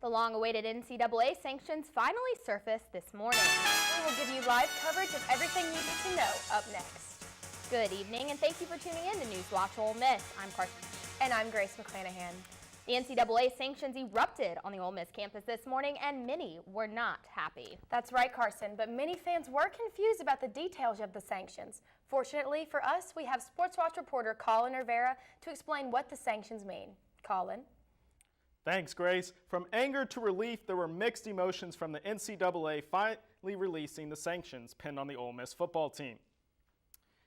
The long-awaited NCAA sanctions finally surfaced this morning. We will give you live coverage of everything you need to know up next. Good evening, and thank you for tuning in to NewsWatch Ole Miss. I'm Carson. And I'm Grace McClanahan. The NCAA sanctions erupted on the Ole Miss campus this morning, and many were not happy. That's right, Carson, but many fans were confused about the details of the sanctions. Fortunately for us, we have SportsWatch reporter Colin Rivera to explain what the sanctions mean. Colin? Thanks, Grace. From anger to relief, there were mixed emotions from the NCAA finally releasing the sanctions pinned on the Ole Miss football team.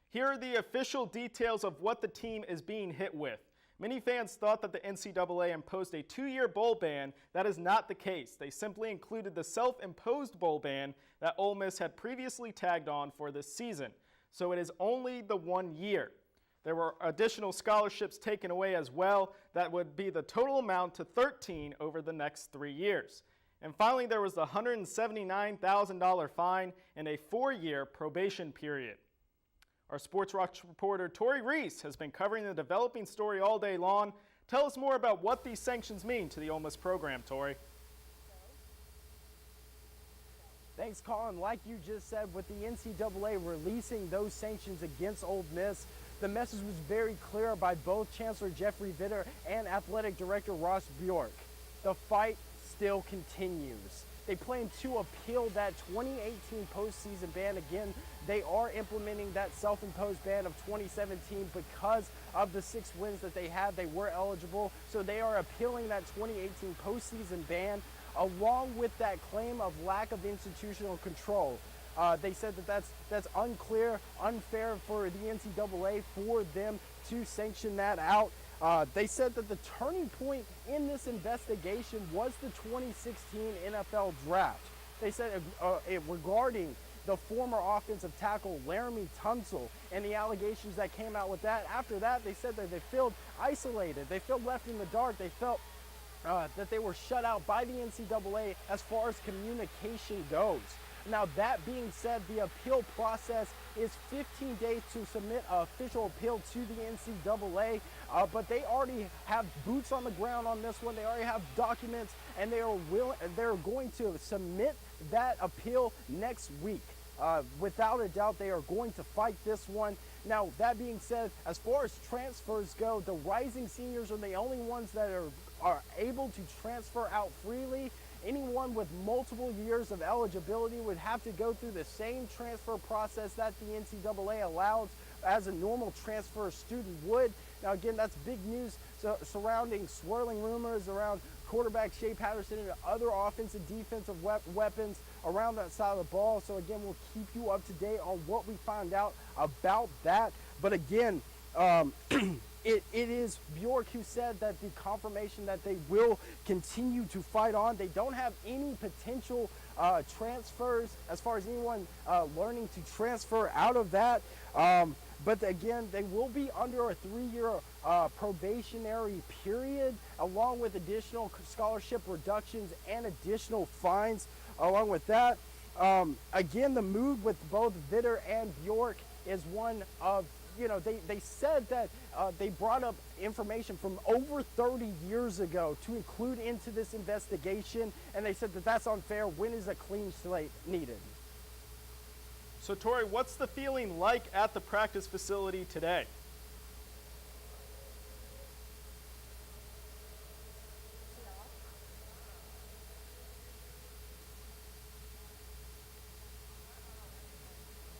Here are the official details of what the team is being hit with. Many fans thought that the NCAA imposed a 2-year bowl ban. That is not the case. They simply included the self-imposed bowl ban that Ole Miss had previously tagged on for this season. So it is only the 1 year. There were additional scholarships taken away as well. That would be the total amount to 13 over the next 3 years. And finally, there was the $179,000 fine and a 4-year probation period. Our SportsWatch reporter Tori Reese has been covering the developing story all day long. Tell us more about what these sanctions mean to the Ole Miss program, Tori. Thanks, Colin. Like you just said, with the NCAA releasing those sanctions against Ole Miss, the message was very clear by both Chancellor Jeffrey Vitter and Athletic Director Ross Bjork. The fight still continues. They plan to appeal that 2018 postseason ban. Again, they are implementing that self-imposed ban of 2017 because of the 6 wins that they had. They were eligible, so they are appealing that 2018 postseason ban along with that claim of lack of institutional control. They said that that's unclear, unfair for the NCAA for them to sanction that out. They said that the turning point in this investigation was the 2016 NFL draft. They said regarding the former offensive tackle Laramie Tunsil and the allegations that came out with that. After that, they said that they felt isolated. They felt left in the dark. They felt that they were shut out by the NCAA as far as communication goes. Now, that being said, the appeal process is 15 days to submit an official appeal to the NCAA, but they already have boots on the ground on this one. They already have documents, and they're going to submit that appeal next week. Without a doubt, they are going to fight this one. Now, that being said, as far as transfers go, the rising seniors are the only ones that are able to transfer out freely. Anyone with multiple years of eligibility would have to go through the same transfer process that the NCAA allows as a normal transfer student would. Now, again, that's big news surrounding swirling rumors around quarterback Shea Patterson and other offensive, defensive weapons around that side of the ball. So, again, we'll keep you up to date on what we find out about that. But, again, It is Bjork who said that the confirmation that they will continue to fight on. They don't have any potential transfers as far as anyone learning to transfer out of that. But again, they will be under a 3-year probationary period, along with additional scholarship reductions and additional fines. Along with that, again, the mood with both Vitter and Bjork is one of, they said that they brought up information from over 30 years ago to include into this investigation, and they said that that's unfair. When is a clean slate needed? So, Tori, what's the feeling like at the practice facility today?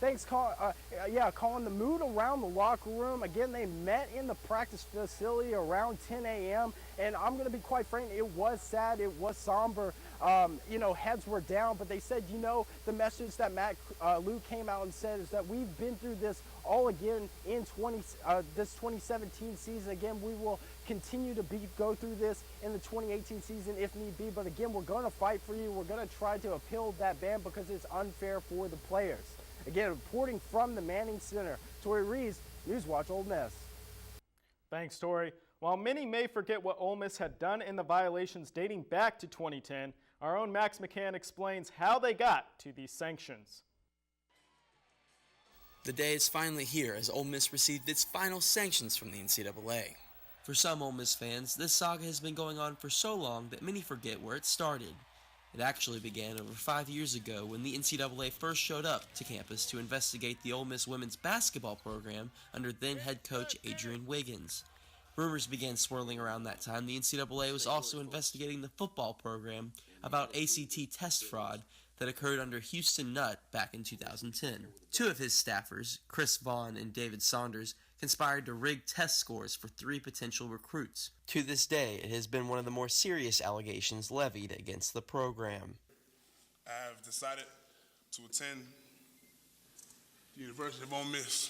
Thanks, Colin. The mood around the locker room, again, they met in the practice facility around 10 a.m., and I'm going to be quite frank, it was sad, it was somber. Heads were down, but they said, the message that Matt Luke came out and said is that we've been through this all again in this 2017 season. Again, we will continue to go through this in the 2018 season if need be, but again, we're going to fight for you. We're going to try to appeal that ban because it's unfair for the players. Again, reporting from the Manning Center, Tori Reese, NewsWatch Ole Miss. Thanks, Tori. While many may forget what Ole Miss had done in the violations dating back to 2010, our own Max McCann explains how they got to these sanctions. The day is finally here as Ole Miss received its final sanctions from the NCAA. For some Ole Miss fans, this saga has been going on for so long that many forget where it started. It actually began over 5 years ago when the NCAA first showed up to campus to investigate the Ole Miss women's basketball program under then head coach Adrian Wiggins. Rumors began swirling around that time the NCAA was also investigating the football program about ACT test fraud that occurred under Houston Nutt back in 2010. Two of his staffers, Chris Vaughn and David Saunders, conspired to rig test scores for 3 potential recruits. To this day, it has been one of the more serious allegations levied against the program. I have decided to attend the University of Ole Miss.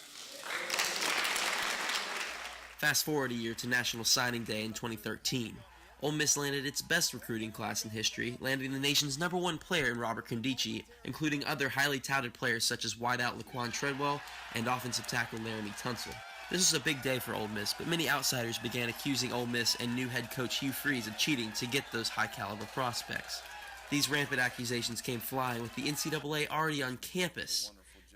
Fast forward a year to National Signing Day in 2013. Ole Miss landed its best recruiting class in history, landing the nation's #1 player in Robert Kondichi, including other highly touted players such as wideout Laquan Treadwell and offensive tackle Laramie Tunsil. This was a big day for Ole Miss, but many outsiders began accusing Ole Miss and new head coach Hugh Freeze of cheating to get those high-caliber prospects. These rampant accusations came flying with the NCAA already on campus.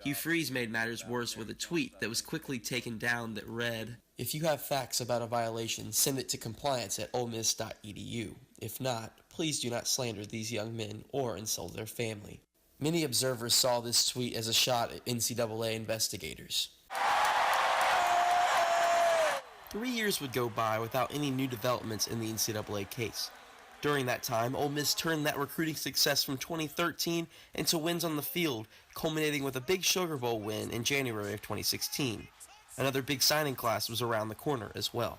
Hugh Freeze made matters worse with a tweet that was quickly taken down that read, "If you have facts about a violation, send it to compliance@olemiss.edu. If not, please do not slander these young men or insult their family." Many observers saw this tweet as a shot at NCAA investigators. 3 years would go by without any new developments in the NCAA case. During that time, Ole Miss turned that recruiting success from 2013 into wins on the field, culminating with a big Sugar Bowl win in January of 2016. Another big signing class was around the corner as well.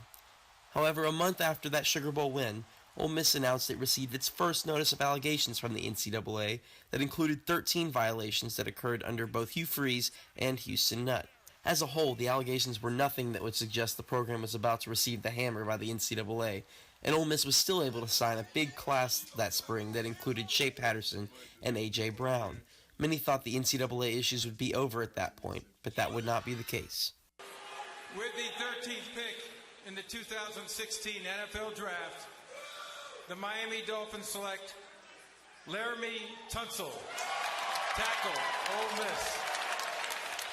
However, a month after that Sugar Bowl win, Ole Miss announced it received its first notice of allegations from the NCAA that included 13 violations that occurred under both Hugh Freeze and Houston Nutt. As a whole, the allegations were nothing that would suggest the program was about to receive the hammer by the NCAA, and Ole Miss was still able to sign a big class that spring that included Shea Patterson and A.J. Brown. Many thought the NCAA issues would be over at that point, but that would not be the case. With the 13th pick in the 2016 NFL Draft, the Miami Dolphins select Laramie Tunsil, tackle, Ole Miss.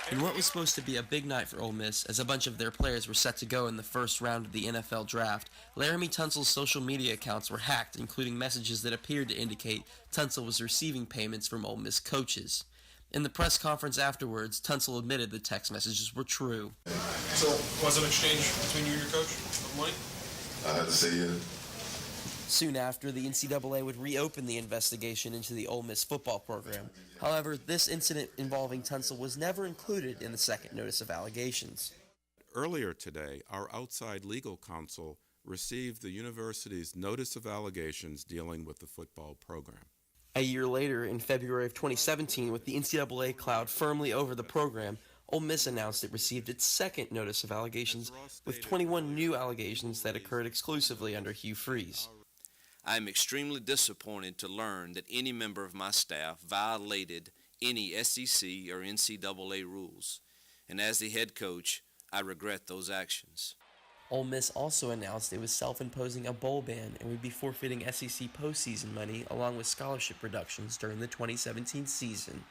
In what was supposed to be a big night for Ole Miss, as a bunch of their players were set to go in the first round of the NFL Draft, Laramie Tunsil's social media accounts were hacked, including messages that appeared to indicate Tunsil was receiving payments from Ole Miss coaches. In the press conference afterwards, Tunsil admitted the text messages were true. So, was it an exchange between you and your coach of money? I had to say yeah. Soon after, the NCAA would reopen the investigation into the Ole Miss football program. However, this incident involving Tunsil was never included in the second notice of allegations. Earlier today, our outside legal counsel received the university's notice of allegations dealing with the football program. A year later, in February of 2017, with the NCAA cloud firmly over the program, Ole Miss announced it received its second notice of allegations, with 21 new allegations that occurred exclusively under Hugh Freeze. I am extremely disappointed to learn that any member of my staff violated any SEC or NCAA rules, and as the head coach, I regret those actions. Ole Miss also announced it was self-imposing a bowl ban and would be forfeiting SEC postseason money along with scholarship reductions during the 2017 season.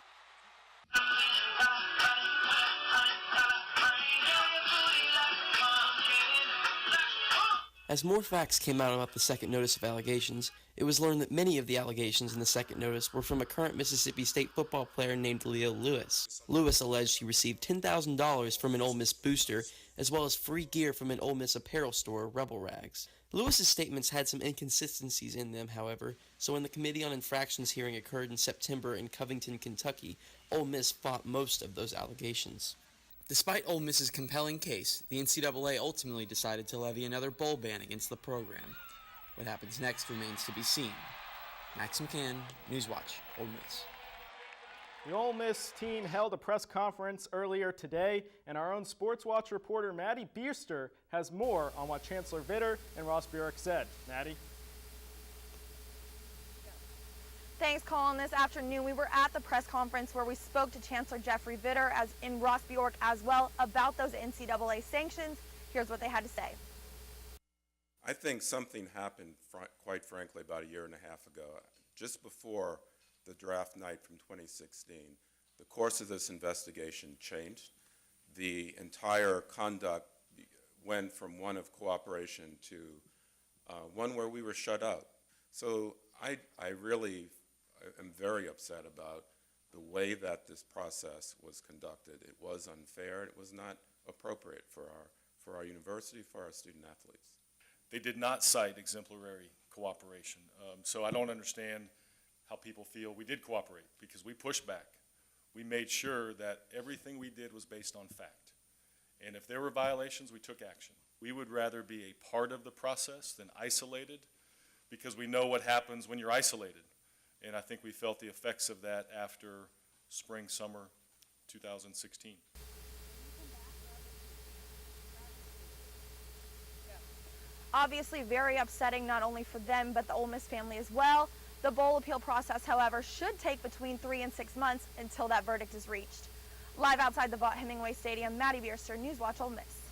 As more facts came out about the second notice of allegations, it was learned that many of the allegations in the second notice were from a current Mississippi State football player named Leo Lewis. Lewis alleged he received $10,000 from an Ole Miss booster, as well as free gear from an Ole Miss apparel store, Rebel Rags. Lewis's statements had some inconsistencies in them, however, so when the Committee on Infractions hearing occurred in September in Covington, Kentucky, Ole Miss fought most of those allegations. Despite Ole Miss's compelling case, the NCAA ultimately decided to levy another bowl ban against the program. What happens next remains to be seen. Max McCann, NewsWatch Ole Miss. The Ole Miss team held a press conference earlier today, and our own Sports Watch reporter Maddie Bierster has more on what Chancellor Vitter and Ross Bjork said. Maddie? Thanks, Colin. This afternoon, we were at the press conference where we spoke to Chancellor Jeffrey Vitter and Ross Bjork as well about those NCAA sanctions. Here's what they had to say. I think something happened, quite frankly, about a year and a half ago, just before the draft night from 2016. The course of this investigation changed. The entire conduct went from one of cooperation to one where we were shut out. So I really am very upset about the way that this process was conducted. It was unfair. It was not appropriate for our university, for our student athletes. They did not cite exemplary cooperation. So I don't understand how people feel. We did cooperate because we pushed back. We made sure that everything we did was based on fact. And if there were violations, we took action. We would rather be a part of the process than isolated, because we know what happens when you're isolated. And I think we felt the effects of that after spring, summer 2016. Obviously very upsetting, not only for them, but the Ole Miss family as well. The bowl appeal process, however, should take between 3 and 6 months until that verdict is reached. Live outside the Vaught Hemingway Stadium, Maddie Bierster, NewsWatch Ole Miss.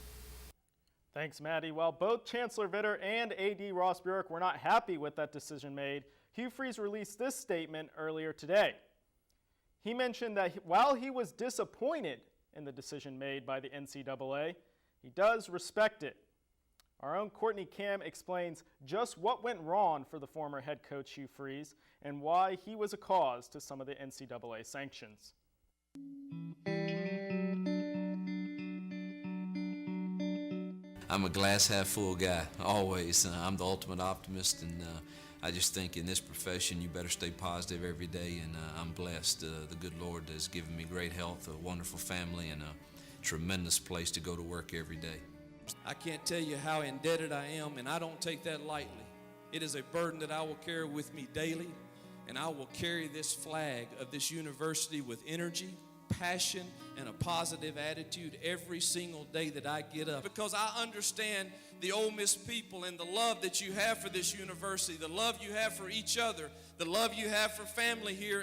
Thanks, Maddie. While both Chancellor Vitter and AD Ross Bjork were not happy with that decision made, Hugh Freeze released this statement earlier today. He mentioned that while he was disappointed in the decision made by the NCAA, he does respect it. Our own Courtney Kam explains just what went wrong for the former head coach Hugh Freeze and why he was a cause to some of the NCAA sanctions. I'm a glass half full guy, always. I'm the ultimate optimist, and I just think in this profession you better stay positive every day, and I'm blessed. The good Lord has given me great health, a wonderful family, and a tremendous place to go to work every day. I can't tell you how indebted I am, and I don't take that lightly. It is a burden that I will carry with me daily, and I will carry this flag of this university with energy, passion, and a positive attitude every single day that I get up, because I understand the Ole Miss people and the love that you have for this university, the love you have for each other, the love you have for family here,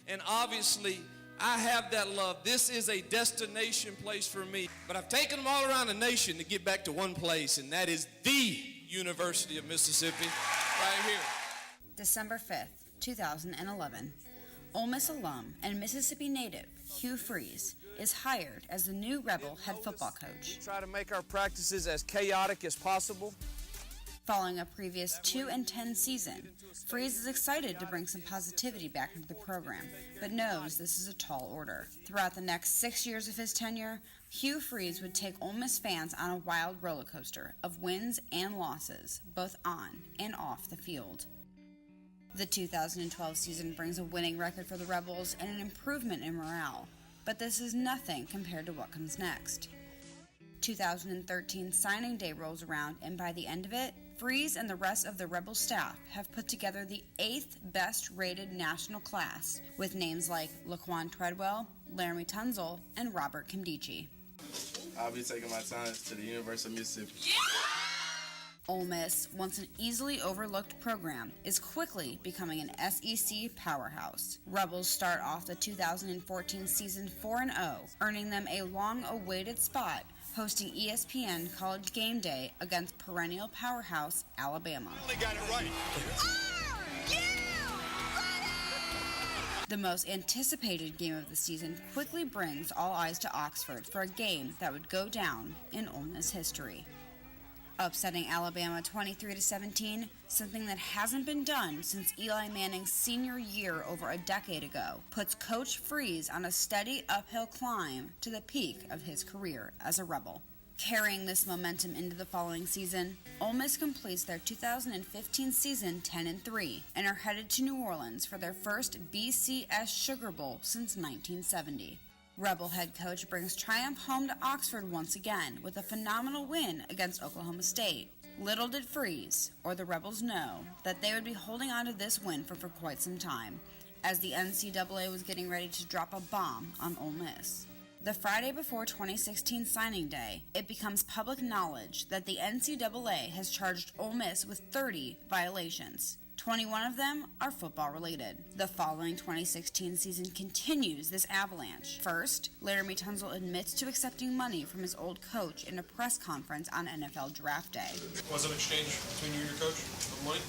and obviously I have that love. This is a destination place for me. But I've taken them all around the nation to get back to one place, and that is the University of Mississippi right here. December 5th, 2011. Ole Miss alum and Mississippi native Hugh Freeze is hired as the new Rebel head football coach. We try to make our practices as chaotic as possible. Following a previous 2-10 season, Freeze is excited to bring some positivity back into the program, but knows this is a tall order. Throughout the next 6 years of his tenure, Hugh Freeze would take Ole Miss fans on a wild roller coaster of wins and losses, both on and off the field. The 2012 season brings a winning record for the Rebels and an improvement in morale, but this is nothing compared to what comes next. 2013 signing day rolls around, and by the end of it, Freeze and the rest of the Rebel staff have put together the 8th best rated national class, with names like Laquan Treadwell, Laramie Tunzel, and Robert Kimdichie. I'll be taking my talents to the University of Mississippi. Ole Miss, once an easily overlooked program, is quickly becoming an SEC powerhouse. Rebels start off the 2014 season 4-0, earning them a long-awaited spot hosting ESPN College Game Day against perennial powerhouse Alabama. Got it right. The most anticipated game of the season quickly brings all eyes to Oxford for a game that would go down in Ole Miss history. Upsetting Alabama 23-17, something that hasn't been done since Eli Manning's senior year over a decade ago, puts Coach Freeze on a steady uphill climb to the peak of his career as a Rebel. Carrying this momentum into the following season, Ole Miss completes their 2015 season 10-3 and are headed to New Orleans for their first BCS Sugar Bowl since 1970. Rebel head coach brings triumph home to Oxford once again with a phenomenal win against Oklahoma State. Little did Freeze or the Rebels know that they would be holding on to this win for quite some time, as the NCAA was getting ready to drop a bomb on Ole Miss. The Friday before 2016 signing day, it becomes public knowledge that the NCAA has charged Ole Miss with 30 violations. 21 of them are football-related. The following 2016 season continues this avalanche. First, Laramie Tunzel admits to accepting money from his old coach in a press conference on NFL Draft Day. Was an exchange between you and your coach of money?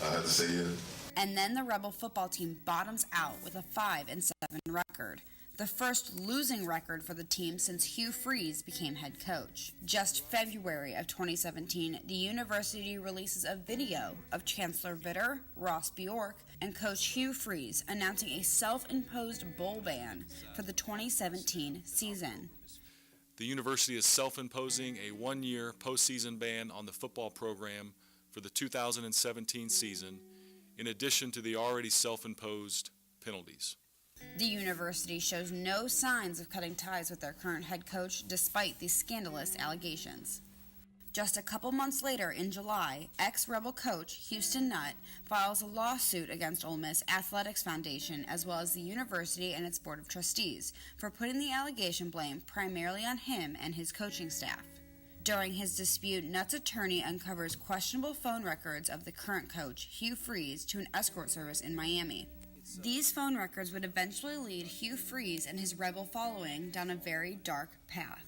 I had to say yeah. And then the Rebel football team bottoms out with a 5-7 record. the first losing record for the team since Hugh Freeze became head coach. Just February of 2017, the university releases a video of Chancellor Vitter, Ross Bjork, and Coach Hugh Freeze announcing a self-imposed bowl ban for the 2017 season. The university is self-imposing a one-year postseason ban on the football program for the 2017 season, in addition to the already self-imposed penalties. The university shows no signs of cutting ties with their current head coach despite these scandalous allegations. Just a couple months later, in July, ex-Rebel coach Houston Nutt files a lawsuit against Ole Miss Athletics Foundation as well as the university and its board of trustees for putting the allegation blame primarily on him and his coaching staff. During his dispute, Nutt's attorney uncovers questionable phone records of the current coach, Hugh Freeze, to an escort service in Miami. These phone records would eventually lead Hugh Freeze and his Rebel following down a very dark path.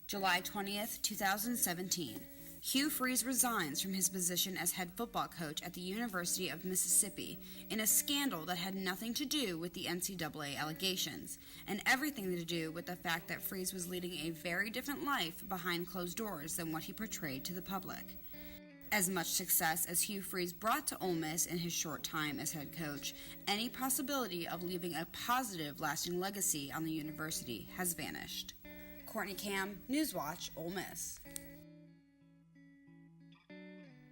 July 20th, 2017. Hugh Freeze resigns from his position as head football coach at the University of Mississippi in a scandal that had nothing to do with the NCAA allegations, and everything to do with the fact that Freeze was leading a very different life behind closed doors than what he portrayed to the public. As much success as Hugh Freeze brought to Ole Miss in his short time as head coach, any possibility of leaving a positive, lasting legacy on the university has vanished. Courtney Cam, NewsWatch Ole Miss.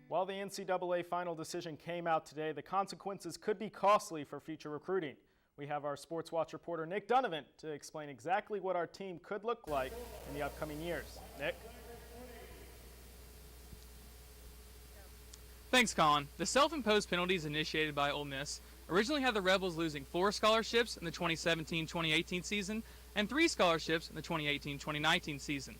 While the NCAA final decision came out today, the consequences could be costly for future recruiting. We have our Sports Watch reporter Nick Donovan to explain exactly what our team could look like in the upcoming years. Nick? Thanks, Colin. The self-imposed penalties initiated by Ole Miss originally had the Rebels losing 4 scholarships in the 2017-2018 season and 3 scholarships in the 2018-2019 season.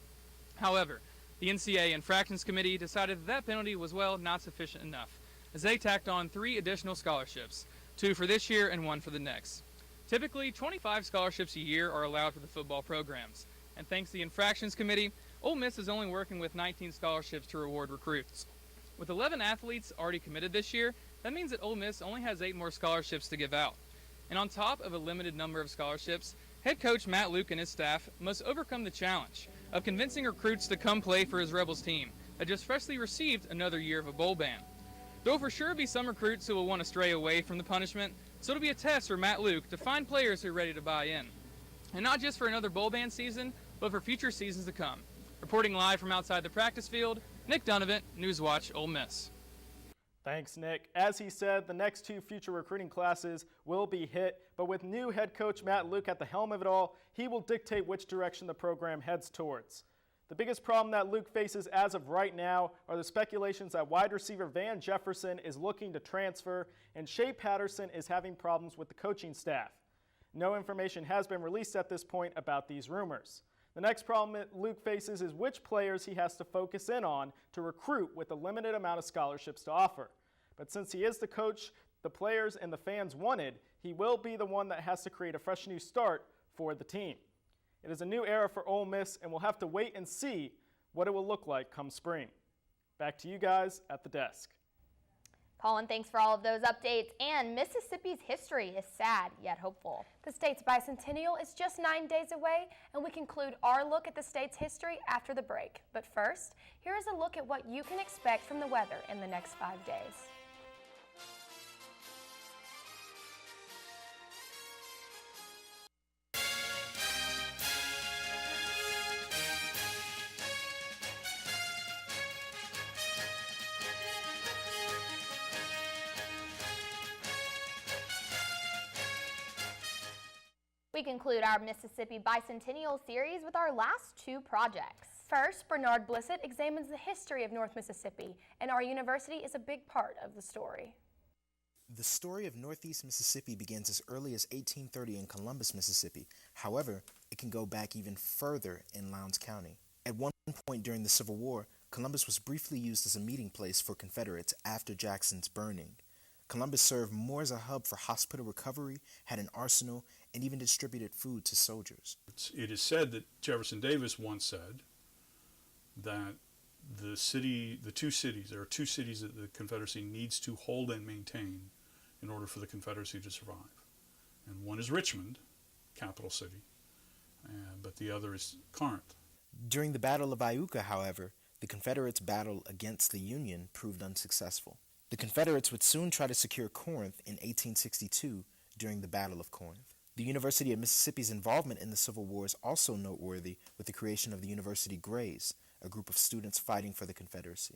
However, the NCAA Infractions Committee decided that penalty was, well, not sufficient enough, as they tacked on 3 additional scholarships, 2 for this year and 1 for the next. Typically, 25 scholarships a year are allowed for the football programs, and thanks to the Infractions Committee, Ole Miss is only working with 19 scholarships to reward recruits. With 11 athletes already committed this year, that means that Ole Miss only has 8 more scholarships to give out. And on top of a limited number of scholarships, head coach Matt Luke and his staff must overcome the challenge of convincing recruits to come play for his Rebels team that just freshly received another year of a bowl ban. There will for sure be some recruits who will want to stray away from the punishment, so it'll be a test for Matt Luke to find players who are ready to buy in. And not just for another bowl ban season, but for future seasons to come. Reporting live from outside the practice field, Nick Donovan, NewsWatch Ole Miss. Thanks, Nick. As he said, the next 2 future recruiting classes will be hit, but with new head coach Matt Luke at the helm of it all, he will dictate which direction the program heads towards. The biggest problem that Luke faces as of right now are the speculations that wide receiver Van Jefferson is looking to transfer and Shea Patterson is having problems with the coaching staff. No information has been released at this point about these rumors. The next problem that Luke faces is which players he has to focus in on to recruit with a limited amount of scholarships to offer. But since he is the coach the players and the fans wanted, he will be the one that has to create a fresh new start for the team. It is a new era for Ole Miss, and we'll have to wait and see what it will look like come spring. Back to you guys at the desk. Colin, thanks for all of those updates. And Mississippi's history is sad yet hopeful. The state's bicentennial is just 9 days away, and we conclude our look at the state's history after the break. But first, here is a look at what you can expect from the weather in the next 5 days. We conclude our Mississippi Bicentennial series with our last 2 projects. First, Bernard Blissett examines the history of North Mississippi, and our university is a big part of the story. The story of Northeast Mississippi begins as early as 1830 in Columbus, Mississippi. However, it can go back even further in Lowndes County. At one point during the Civil War, Columbus was briefly used as a meeting place for Confederates after Jackson's burning. Columbus served more as a hub for hospital recovery, had an arsenal, and even distributed food to soldiers. It is said that Jefferson Davis once said that there are 2 cities that the Confederacy needs to hold and maintain in order for the Confederacy to survive. And one is Richmond, capital city, but the other is Corinth. During the Battle of Iuka, however, the Confederates' battle against the Union proved unsuccessful. The Confederates would soon try to secure Corinth in 1862 during the Battle of Corinth. The University of Mississippi's involvement in the Civil War is also noteworthy with the creation of the University Greys, a group of students fighting for the Confederacy.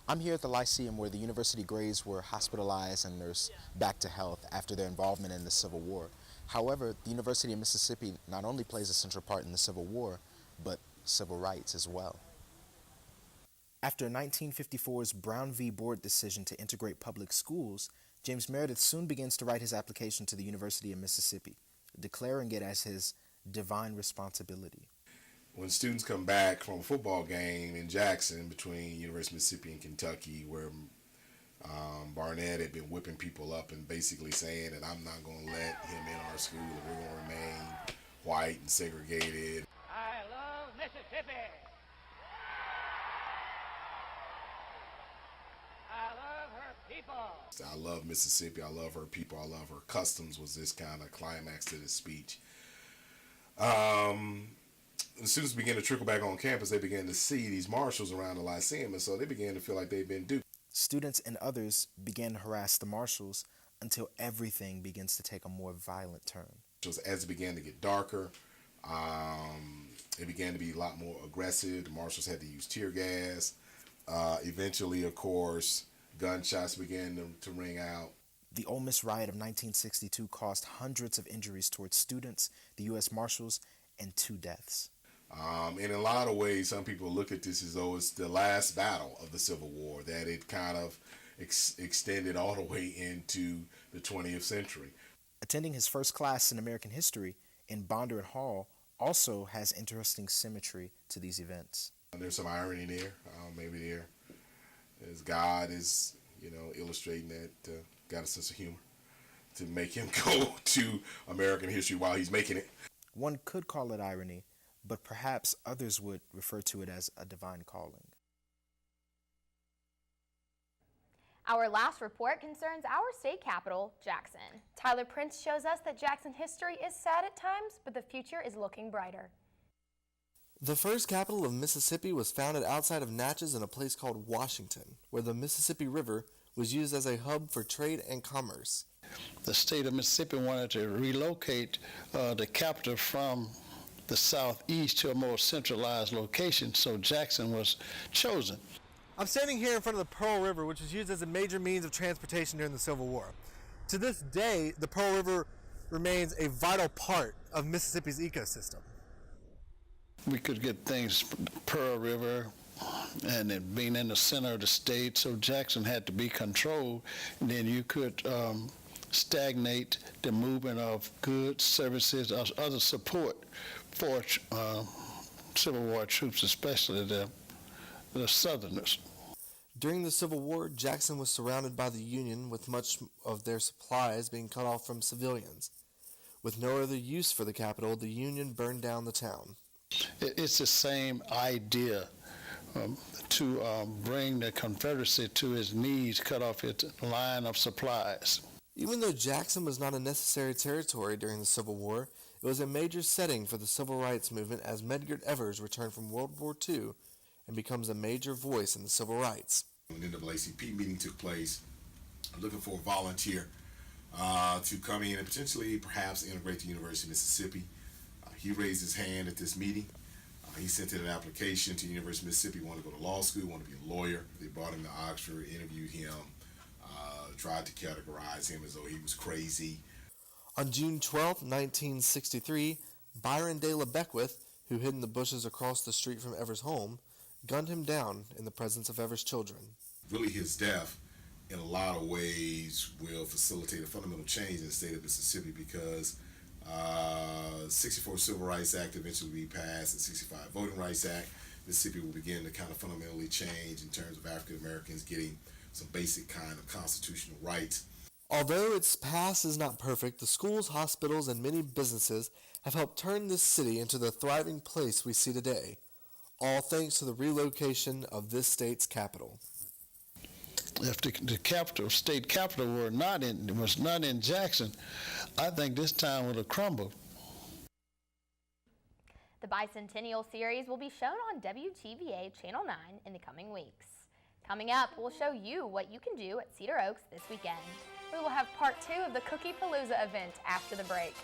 I'm here at the Lyceum where the University Greys were hospitalized and nursed back to health after their involvement in the Civil War. However, the University of Mississippi not only plays a central part in the Civil War, but civil rights as well. After 1954's Brown v. Board decision to integrate public schools, James Meredith soon begins to write his application to the University of Mississippi, declaring it as his divine responsibility. When students come back from a football game in Jackson between University of Mississippi and Kentucky, where Barnett had been whipping people up and basically saying that I'm not going to let him in our school, that we're going to remain white and segregated. I love Mississippi. I love her people. I love Mississippi. I love her people. I love her customs was this kind of climax to this speech. The students began to trickle back on campus. They began to see these marshals around the Lyceum, and so they began to feel like they'd been duped. Students and others began to harass the marshals until everything begins to take a more violent turn. As it began to get darker, it began to be a lot more aggressive. The marshals had to use tear gas. Eventually, of course, gunshots began to ring out. The Ole Miss riot of 1962 caused hundreds of injuries towards students, the U.S. Marshals, and 2 deaths. And in a lot of ways, some people look at this as though it's the last battle of the Civil War, that it kind of extended all the way into the 20th century. Attending his first class in American history in Bondurant Hall also has interesting symmetry to these events. There's some irony there, maybe there, as God is, illustrating that, got a sense of humor to make him go to American history while he's making it. One could call it irony, but perhaps others would refer to it as a divine calling. Our last report concerns our state capital, Jackson. Tyler Prince shows us that Jackson history is sad at times, but the future is looking brighter. The first capital of Mississippi was founded outside of Natchez in a place called Washington, where the Mississippi River was used as a hub for trade and commerce. The state of Mississippi wanted to relocate the capital from the southeast to a more centralized location, so Jackson was chosen. I'm standing here in front of the Pearl River, which was used as a major means of transportation during the Civil War. To this day, the Pearl River remains a vital part of Mississippi's ecosystem. We could get things, Pearl River, and it being in the center of the state, so Jackson had to be controlled, and then you could stagnate the movement of goods, services, other support for Civil War troops, especially the Southerners. During the Civil War, Jackson was surrounded by the Union, with much of their supplies being cut off from civilians. With no other use for the capital, the Union burned down the town. It's the same idea to bring the Confederacy to its knees, cut off its line of supplies. Even though Jackson was not a necessary territory during the Civil War, it was a major setting for the civil rights movement as Medgar Evers returned from World War II and becomes a major voice in the civil rights. An NAACP meeting took place, looking for a volunteer to come in and potentially perhaps integrate the University of Mississippi. He raised his hand at this meeting. He sent in an application to the University of Mississippi, wanted to go to law school, wanted to be a lawyer. They brought him to Oxford, interviewed him, tried to categorize him as though he was crazy. On June 12, 1963, Byron De La Beckwith, who hid in the bushes across the street from Evers' home, gunned him down in the presence of Evers' children. Really, his death, in a lot of ways, will facilitate a fundamental change in the state of Mississippi because 64 Civil Rights Act eventually will be passed, and 65 Voting Rights Act. Mississippi will begin to kind of fundamentally change in terms of African Americans getting some basic kind of constitutional rights. Although its past is not perfect, the schools, hospitals, and many businesses have helped turn this city into the thriving place we see today, all thanks to the relocation of this state's capital. If the state capital was not in Jackson, I think this town would have crumbled. Bicentennial Series will be shown on WTVA Channel 9 in the coming weeks. Coming up, we'll show you what you can do at Cedar Oaks this weekend. We will have part 2 of the Cookie Palooza event after the break.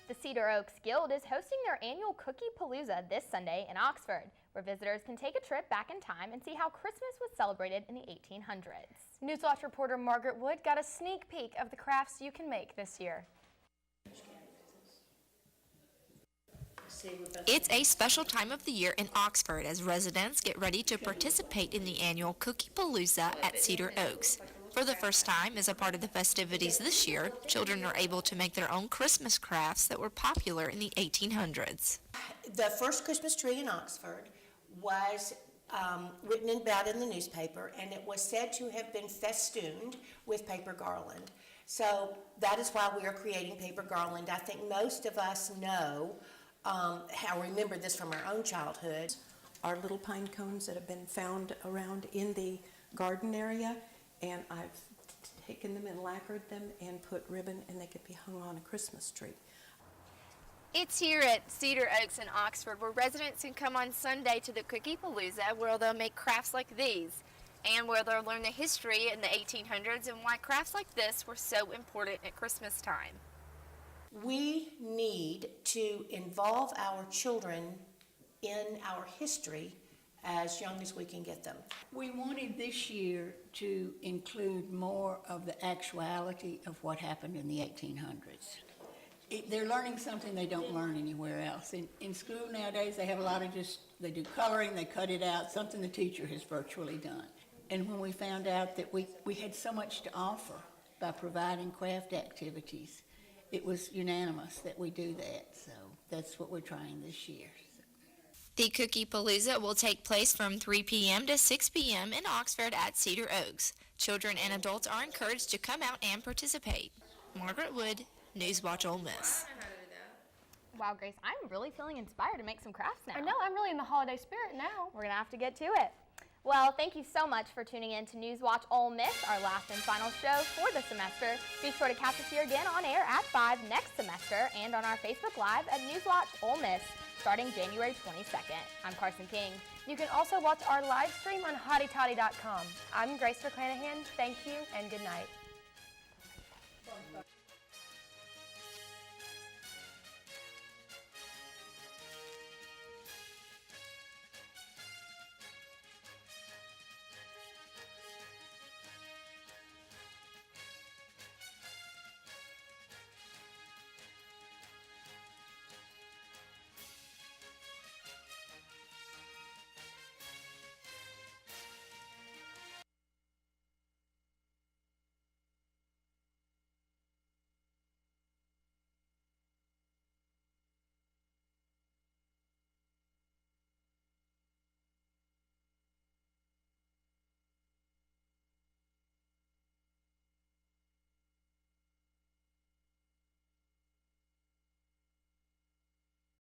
The Cedar Oaks Guild is hosting their annual Cookie Palooza this Sunday in Oxford, where visitors can take a trip back in time and see how Christmas was celebrated in the 1800s. NewsWatch reporter Margaret Wood got a sneak peek of the crafts you can make this year. It's a special time of the year in Oxford as residents get ready to participate in the annual Cookie Palooza at Cedar Oaks. For the first time as a part of the festivities this year, children are able to make their own Christmas crafts that were popular in the 1800s. The first Christmas tree in Oxford was written about in the newspaper, and it was said to have been festooned with paper garland. So that is why we are creating paper garland. I think most of us know how remember this from our own childhood. Our little pine cones that have been found around in the garden area, and I've taken them and lacquered them and put ribbon, and they could be hung on a Christmas tree. It's here at Cedar Oaks in Oxford where residents can come on Sunday to the Cookie Palooza, where they'll make crafts like these and where they'll learn the history in the 1800s and why crafts like this were so important at Christmas time. We need to involve our children in our history as young as we can get them. We wanted this year to include more of the actuality of what happened in the 1800s. They're learning something they don't learn anywhere else. In school nowadays, they have a lot of they do coloring, they cut it out, something the teacher has virtually done. And when we found out that we had so much to offer by providing craft activities, it was unanimous that we do that. So that's what we're trying this year. The Cookie Palooza will take place from 3 p.m. to 6 p.m. in Oxford at Cedar Oaks. Children and adults are encouraged to come out and participate. Margaret Wood, NewsWatch Ole Miss. Wow, Grace, I'm really feeling inspired to make some crafts now. I know, I'm really in the holiday spirit now. We're going to have to get to it. Well, thank you so much for tuning in to NewsWatch Ole Miss, our last and final show for the semester. Be sure to catch us here again on air at 5 next semester and on our Facebook Live at NewsWatch Ole Miss starting January 22nd. I'm Carson King. You can also watch our live stream on HottyToddy.com. I'm Grace McClanahan. Thank you and good night.